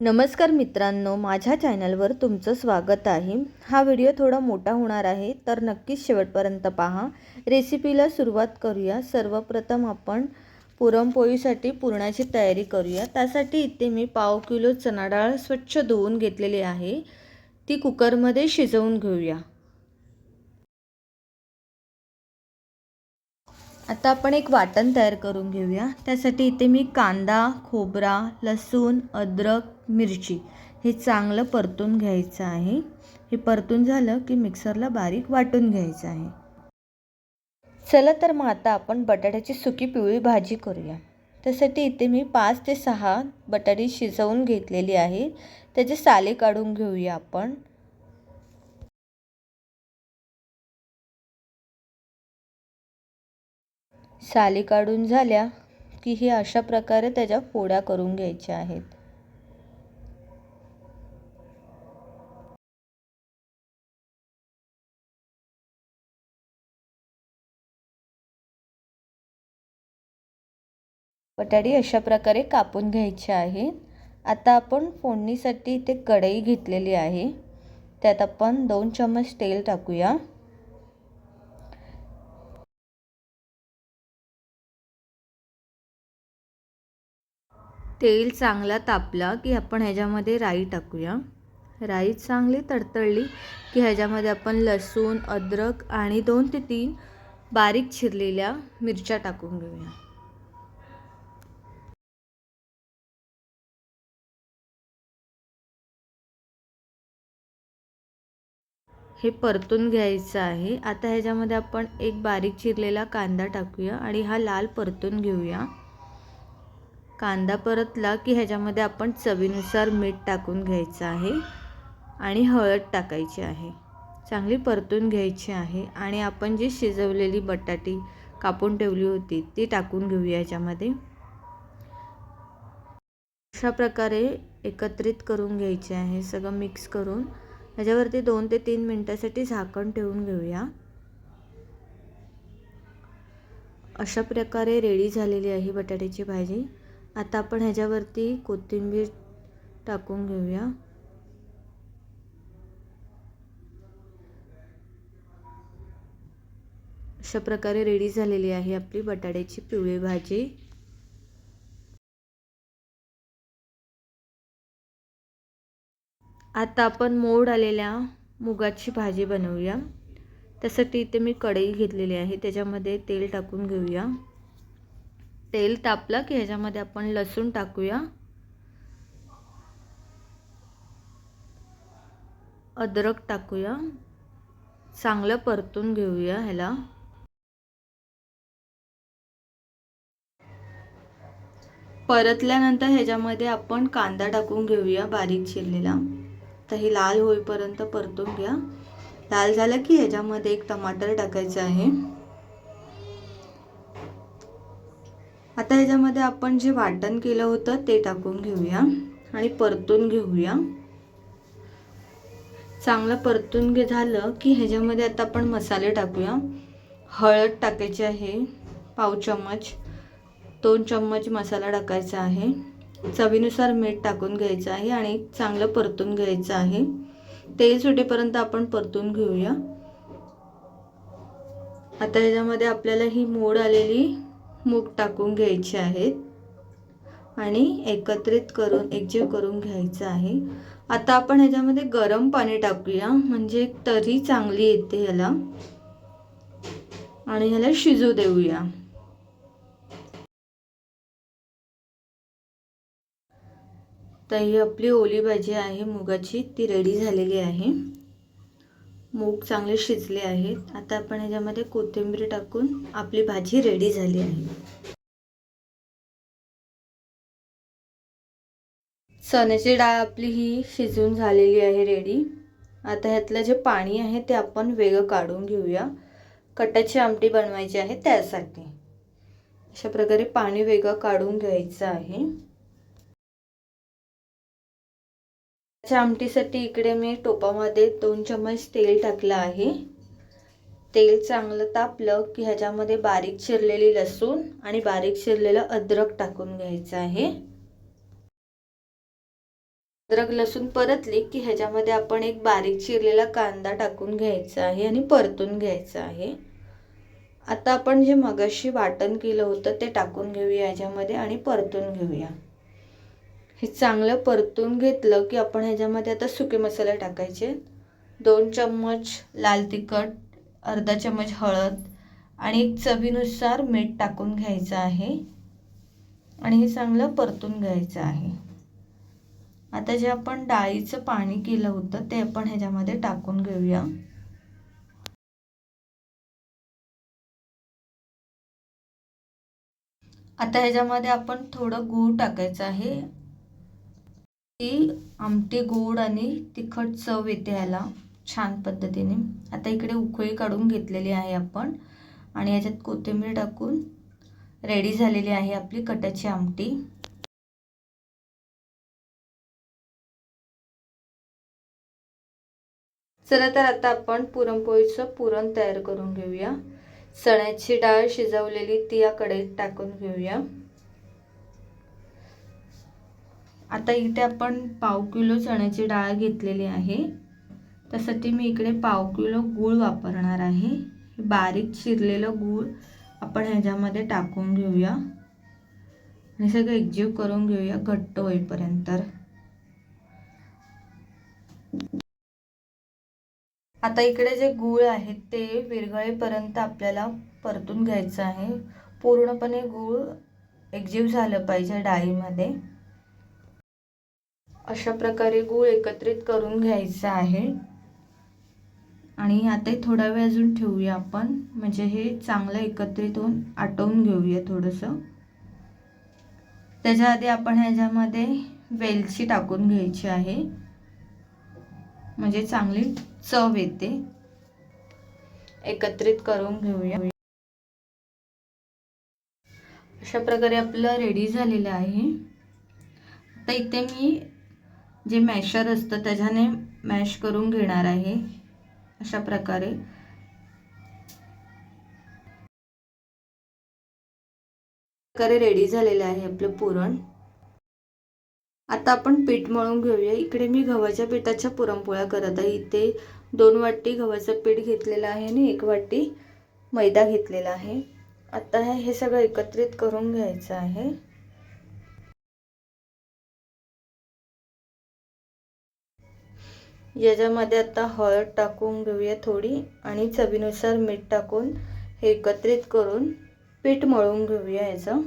नमस्कार मित्रांनो, माझ्या चॅनलवर तुमचं स्वागत आहे। हा व्हिडिओ थोडा मोठा होणार आहे, तर नक्कीच शेवटपर्यंत पहा। रेसिपीला सुरुवात करूया। सर्वप्रथम आपण पुरणपोळीसाठी पुरणाची तयारी करूया। त्यासाठी इथे मी पाव किलो चणा डाळ स्वच्छ धुवून घेतलेली आहे, ती कुकरमध्ये शिजवून घेऊया। आता आपण एक वाटण तयार करून घेऊया। त्यासाठी इथे मी कांदा, खोबरा, लसूण, अद्रक, मिरची हे चांगलं परतून घ्यायचं आहे। हे परतून झालं की मिक्सरला बारीक वाटून घ्यायचं आहे। चला तर मग आता आपण बटाट्याची सुकी पिवळी भाजी करूया। त्यासाठी इथे मी 5 ते 6 बटाटे शिजवून घेतलेली आहे। त्याचे साले काढून घेऊया आपण। साली काढून झाल्या की हे अशा प्रकारे त्याच्या फोड्या करून घ्यायच्या आहेत। बटाटे अशा प्रकारे कापून घ्यायचे आहे। आता आपण फोडणीसाठी इथे कढई घेतलेली आहे, त्यात आपण 2 चम्मच तेल टाकूया। तेल चांगला तापला की आपण ह्याच्यामध्ये राई टाकूया। राई चांगली तडतडली की ह्याच्यामध्ये आपण लसूण, अद्रक आणि 2 ते 3 बारीक चिरलेल्या मिरच्या टाकून घेऊया। हे परतून घ्यायचं आहे। आता ह्याच्यामध्ये आपण एक बारीक चिरलेला कांदा टाकूया आणि हा लाल परतून घेऊया। कांदा परतला की ह्याच्यामध्ये आपण चवीनुसार मीठ टाकून घ्यायचं आहे आणि हळद टाकायची आहे। चांगली परतून घ्यायची आहे आणि आपण जी शिजवलेली बटाटी कापून ठेवली होती ती टाकून घेऊया ह्याच्यामध्ये। अशा प्रकारे एकत्रित करून घ्यायचे आहे। सगळं मिक्स करून ह्याच्यावरती 2 ते 3 मिनिटांसाठी झाकण ठेवून घेऊया। अशा प्रकारे रेडी झालेली आहे बटाट्याची भाजी। आता आपण ह्याच्यावरती कोथिंबीर टाकून घेऊया। अशा प्रकारे रेडी झालेली आहे आपली बटाट्याची पिवळी भाजी। आता आपण मोड आलेल्या मुगाची भाजी बनवूया। त्यासाठी इथे मी कढई घेतलेली आहे, त्याच्यामध्ये तेल टाकून घेऊया। तेल तापलं की ह्याच्यामध्ये आपण लसूण टाकूया, अद्रक टाकूया, चांगलं परतून घेऊया ह्याला। परतल्यानंतर ह्याच्यामध्ये आपण कांदा टाकून घेऊया बारीक चिरलेला। तर हे लाल होईपर्यंत परतून घ्या। लाल झालं की ह्याच्यामध्ये एक टमाटर टाकायचं आहे। आता ह्याच्यामध्ये आपण जे वाटण केलं होतं ते टाकून घेऊया आणि परतून घेऊया। चांगलं परतून झालं की ह्याच्यामध्ये आता आपण मसाले टाकूया। हळद टाकायची आहे पाव चम्मच, 2 चम्मच मसाला टाकायचा आहे, चवीनुसार मीठ टाकून घ्यायचं आहे आणि चांगलं परतून घ्यायचं आहे। तेल सुटेपर्यंत आपण परतून घेऊया। आता ह्याच्यामध्ये आपल्याला ही मोड आलेली मूग टाकून घ्यायची आहेत आणि एकत्रित करून एकजीव करून घ्यायचं आहे। आता आपण ह्याच्यामध्ये गरम पाणी टाकूया, म्हणजे तरी चांगली येते ह्याला, आणि ह्याला शिजू देऊया। तर ही आपली ओली भाजी आहे मुगाची, ती रेडी झालेली आहे। मूग चांगले शिजले आहेत। आता आपण ह्याच्यामध्ये कोथिंबीर टाकून आपली भाजी रेडी झाली आहे। चण्याची डाळ आपली ही शिजून झालेली आहे रेडी। आता ह्यातलं जे पाणी आहे ते आपण वेगळं काढून घेऊया। कटाची आमटी बनवायची आहे त्यासाठी अशा प्रकारे पाणी वेगळं काढून घ्यायचं आहे। त्या आमटीसाठी इकडे मी टोपामध्ये 2 चम्मच तेल टाकलं आहे। तेल चांगलं तापलं की ह्याच्यामध्ये बारीक चिरलेली लसूण आणि बारीक चिरलेलं अद्रक टाकून घ्यायचं आहे। अद्रक लसूण परतली की ह्याच्यामध्ये आपण एक बारीक चिरलेला कांदा टाकून घ्यायचा आहे आणि परतून घ्यायचा आहे. आता आपण जे मगाशी वाटण केलं होतं ते टाकून घेऊया ह्याच्यामध्ये आणि परतून घेऊया. हे चांगलं परतून घेतलं की आपण ह्याच्यामध्ये आता सुके मसाले टाकायचे. 2 चम्मच लाल तिखट, अर्धा चम्मच हळद आणि एक चवीनुसार मीठ टाकून घ्यायचं आहे आणि हे चांगलं परतून घ्यायचं आहे. आता जे आपण डाळीचं पाणी केलं होतं ते आपण ह्याच्यामध्ये टाकून घेऊया. आता ह्याच्यामध्ये आपण थोडं गूळ टाकायचं आहे. ही आमटी गोड आणि तिखट चव येते ह्याला छान पद्धतीने. आता इकडे उकळी काढून घेतलेली आहे आपण आणि याच्यात कोथिंबीर टाकून रेडी झालेली आहे आपली कटाची आमटी. चला तर आता आपण पुरणपोळीचं पुरण तयार करून घेऊया. चण्याची डाळ शिजवलेली ती या कढईत टाकून घेऊया. आता इथे आपण 1/2 किलो चण्याची डाळ घेतलेली आहे. त्यासाठी मी इकडे 1/2 किलो गूळ वापरणार आहे. बारीक चिरलेलं गूळ आपण ह्याच्यामध्ये टाकून घेऊया आणि सगळं एकजीव करून घेऊया घट्ट होईपर्यंत. आता इकडे जे गूळ आहे ते विरघळेपर्यंत आपल्याला परतून घ्यायचं आहे. पूर्णपणे गूळ एकजीव झालं पाहिजे डाळीमध्ये. अशा प्रकारे गूळ एकत्रित करून घ्यायचं आहे आणि आता थोडा वेळ अजून ठेवूया आपण, म्हणजे हे चांगलं एकत्रित होऊन आटवून घेऊया थोडंसं. त्याच्या आधी आपण ह्याच्यामध्ये वेलची टाकून घ्यायची आहे, म्हणजे चांगली चव येते. एकत्रित करून घेऊया. अशा प्रकारे आपलं रेडी झालेलं आहे. आता इथे मी जे मॅशर असतं त्याच्याने मॅश करून घेणार आहे. अशा प्रकारे रेडी झालेलं आहे आपलं पुरण. आता आपण पीठ मळून घेऊया. इकडे मी गव्हाच्या पिठाच्या पुरणपोळ्या करत आहे. इथे 2 वाटी गव्हाचं पीठ घेतलेलं आहे आणि 1 वाटी मैदा घेतलेला आहे. आता हे सगळं एकत्रित करून घ्यायचं आहे. याच्यामध्ये आता हळद टाकून घेऊया थोडी आणि चवीनुसार मीठ टाकून हे एकत्रित करून पीठ मळून घेऊया याचं.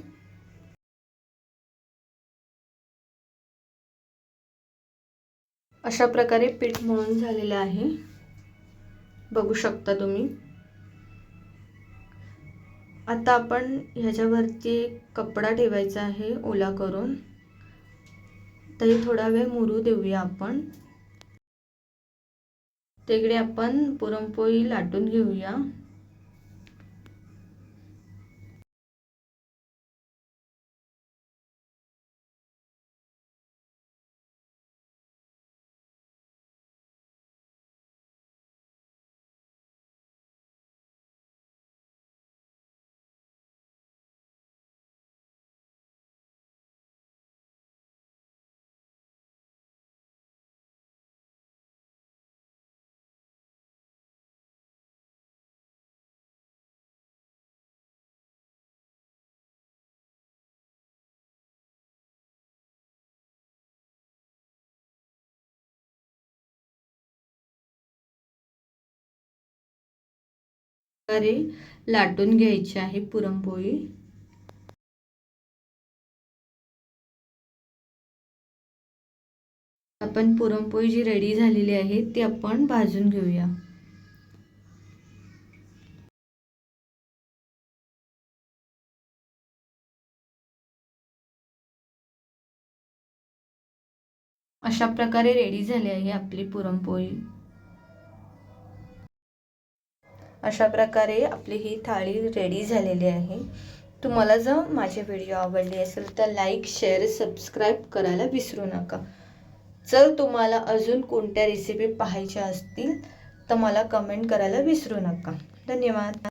अशा प्रकारे पीठ मळून झालेलं आहे, बघू शकता तुम्ही. आता आपण ह्याच्यावरती कपडा ठेवायचा आहे ओला करून. तरी थोडा वेळ मुरू देऊया आपण. तिकडे आपण पुरणपोळी लाटून घेऊया. लाटून घ्यायची आहे पुरणपोळी. आपण पुरणपोळी जी रेडी झालेली आहे ती आपण भाजून घेऊया. अशा प्रकारे रेडी झाली आहे आपली पुरणपोळी. अशा प्रकारे आपली ही थाळी रेडी झालेली आहे. तुम्हाला जर माझे व्हिडिओ आवडले असेल तर लाईक, शेअर, सबस्क्राईब करायला विसरू नका. जर तुम्हाला अजून कोणत्या रेसिपी पाहायच्या असतील तर मला कमेंट करायला विसरू नका. धन्यवाद.